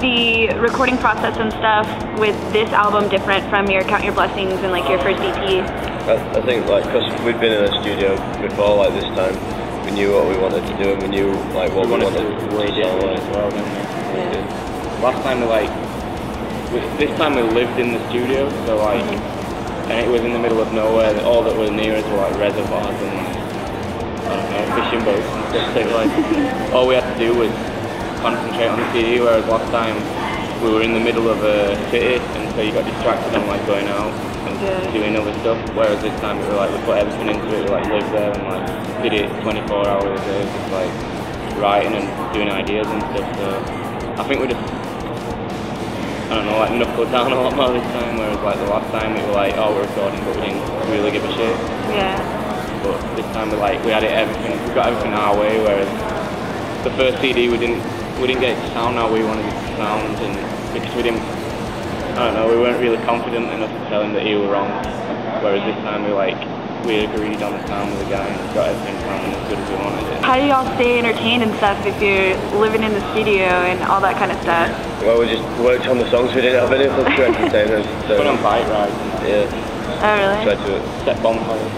the recording process and stuff with this album different from your Count Your Blessings and like your first EP? I think like because we'd been in a studio before, like this time we knew what we wanted to do and we knew like what we wanted to way different as well, didn't we? Yeah. Last time this time we lived in the studio, so like, and it was in the middle of nowhere. All that was near us were like reservoirs and I don't know, fishing boats and stuff. So like, all we had to do was concentrate on the CD. Whereas last time we were in the middle of a city, and so you got distracted on like going out and doing other stuff. Whereas this time we were like, we put everything into it. We like lived there and like did it 24 hours a day, just like writing and doing ideas and stuff. So I think we just, I don't know, like knuckled down a lot more this time, whereas like the last time we were like, oh, we're recording, but we didn't really give a shit. Yeah. But this time we had it everything, we got everything our way, whereas the first CD we didn't get it to sound how we wanted it to sound, and because we didn't, I don't know, we weren't really confident enough to tell him that he was wrong. Whereas this time we agreed on the sound with the guy and got everything sounding as good as we wanted it. How do y'all stay entertained and stuff if you're living in the studio and all that kind of stuff? Well, we just worked on the songs. We didn't have anything to entertain us. So put on bike rides. Yeah. Oh really? Tried to set bonfires.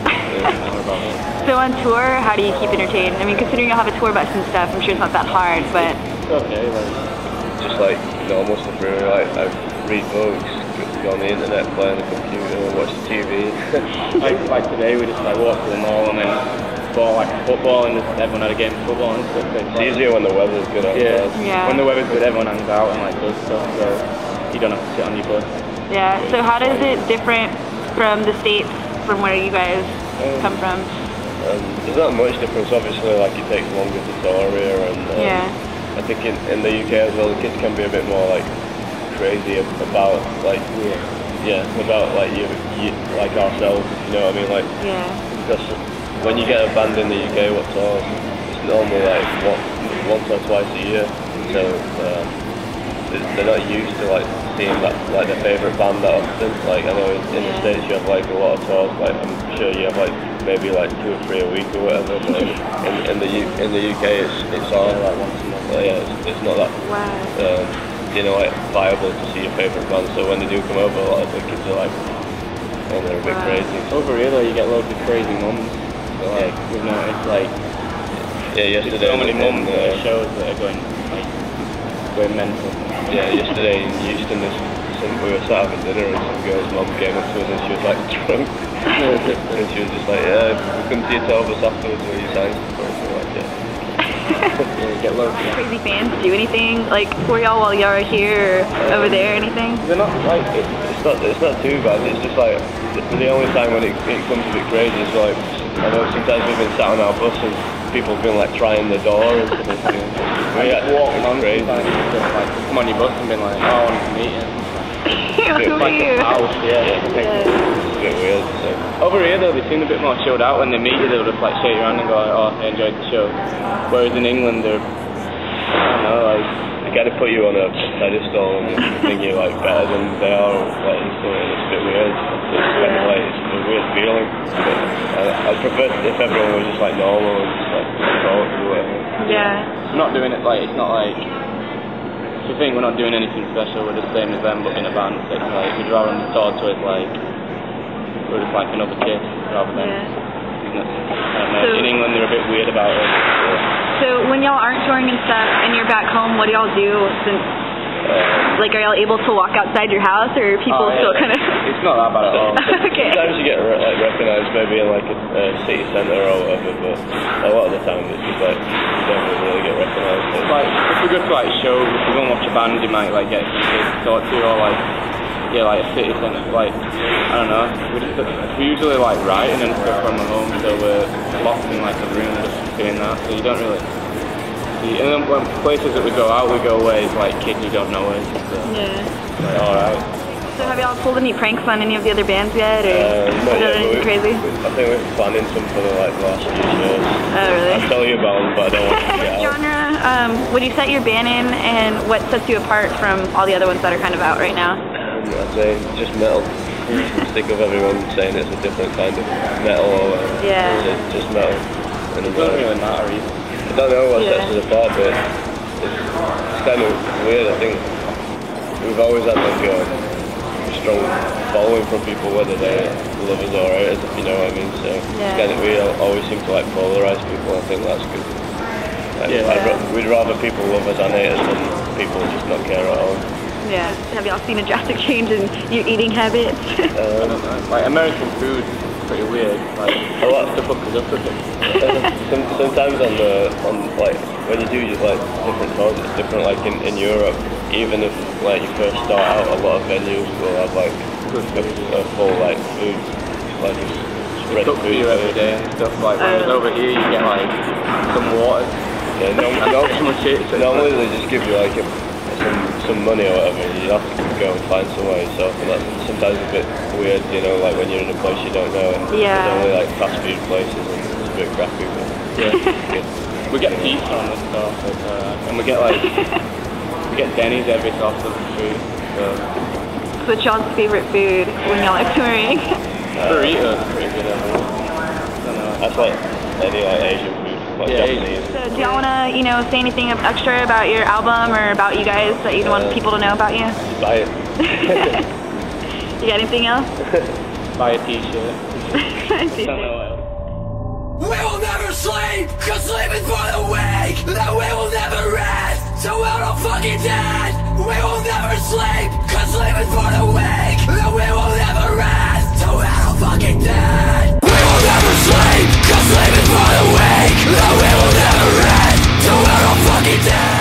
So on tour, how do you keep entertained? I mean, considering you'll have a tour bus and stuff, I'm sure it's not that hard, but... It's okay, like... Just like normal stuff really, like I read books, go on the internet, play on the computer, watch the TV. like today we just like walked to the mall and then bought like football and just everyone had a game of football and stuff. It's easier when the weather's good outside. Yeah. When the weather's good, everyone hangs out and like does stuff, so you don't have to sit on your bus. Yeah, so how does it different from the States, from where you guys come from? There's not much difference, obviously, like it takes longer to tour here, and I think in the UK as well, the kids can be a bit more like crazy about like about like you like ourselves, you know what I mean? Like because when you get a band in the UK, what tours, it's normally like once or twice a year, so they're not used to like seeing that like their favourite band that often. Like I know in the States you have like a lot of tours, like I'm sure you have like maybe like 2 or 3 a week or whatever, but in the UK it's all like once a month. It's not that you know, like viable to see your favourite band, so when they do come over, a lot of the kids are like, oh, they're a bit crazy. Over here though, you get loads of crazy mums, so like, we've noticed like, yesterday so many mums at shows that are going mental. Yeah, yesterday in Houston, we were sat having dinner and some girl's mum came up to us and she was like drunk, and she was just like, yeah, we come to your tour bus afterwards where you sang for us, like, get loads of crazy fans do anything like for y'all while y'all are here or over there or anything? They're not like it's not too bad. It's just like the only time when it comes a bit crazy is like I know sometimes we've been sat on our bus and people have been like trying the door and stuff. Walking on crazy. Like come on your bus and been like, oh, I want to meet you. It's like a house, it's a bit weird. So. Over here though, they seem a bit more chilled out. When they meet you, they'll just like shake your hand and go like, oh, I enjoyed the show. Whereas in England, they're, I don't know, like, they kind of put you on a pedestal and they think you're like better than they are. Like, it's a bit weird. It's kind of like, it's a weird feeling. But I'd prefer if everyone was just like normal and just like talk or whatever. Yeah. We're not doing it like, it's not like, if you think we're not doing anything special, we're just same as them but in a band, so it's like, we'd rather them talk to us like, we're just like another kid, rather than, I don't know, in England they're a bit weird about it. So when y'all aren't touring and stuff, and you're back home, what do y'all do since, like, are y'all able to walk outside your house, or are people still kind of... It's not that bad at all. Okay. Sometimes you get like recognised maybe in like a city centre or whatever, but a lot of the time it's just like, you don't really get recognised. It's like, if we go to like shows, if we go and watch a band, you might like get some kids to talk to, or like, like a city centre, like, I don't know, we usually like writing and stuff from home, so we're locked in like a room just doing that, so you don't really see, and then when places that we go out, we go away, it's like kids who don't know us, so like, alright. So have y'all pulled any pranks on any of the other bands yet, or not yet, anything crazy? I think we're planning some for the like last few shows. Oh really? I'll tell you about them, but I don't want to get out. What genre would you set your band in, and what sets you apart from all the other ones that are kind of out right now? I'd say just metal. I'm sick of everyone saying it's a different kind of metal or it's just metal. And it doesn't really matter either. I don't know what sets us apart, but it's kind of weird. I think we've always had like a strong following from people, whether they love us or hate us, if you know what I mean. So kind of, we always seem to like polarize people. I think that's good. We'd rather people love us and hate us than people just not care at all. Yeah. Have y'all seen a drastic change in your eating habits? I don't know. Like American food is pretty weird. Like a lot of stuff up us up with it. Sometimes on like when you do just like different talks, it's different. Like in Europe, even if like you first start out, a lot of venues will have like a full like food, like spread cook for you every day and stuff. Like whereas over here you get like some water. Yeah, normally they just give you like some money or whatever, and you have to go and find somewhere yourself, and that's sometimes a bit weird, you know, like when you're in a place you don't know, and there's only like fast food places, and it's a bit crappy, but we get pizza on the stuff, and we get Denny's every so often for food. So. What's y'all's favorite food when y'all are touring? Burritos are pretty good. That's like any like Asian food. Like Japanese. So do y'all want to, you know, say anything extra about your album or about you guys that you'd want people to know about you? Buy it. You got anything else? Buy a t-shirt. T-shirt. We will never sleep, cause sleep is for the weak. That we will never rest, so we're all fucking dead. We will never sleep, cause sleep is for the weak. That we will never rest, so we're all fucking dead. We will never sleep, cause sleep is for the weak. That we will never rest, so we're all fucking dead.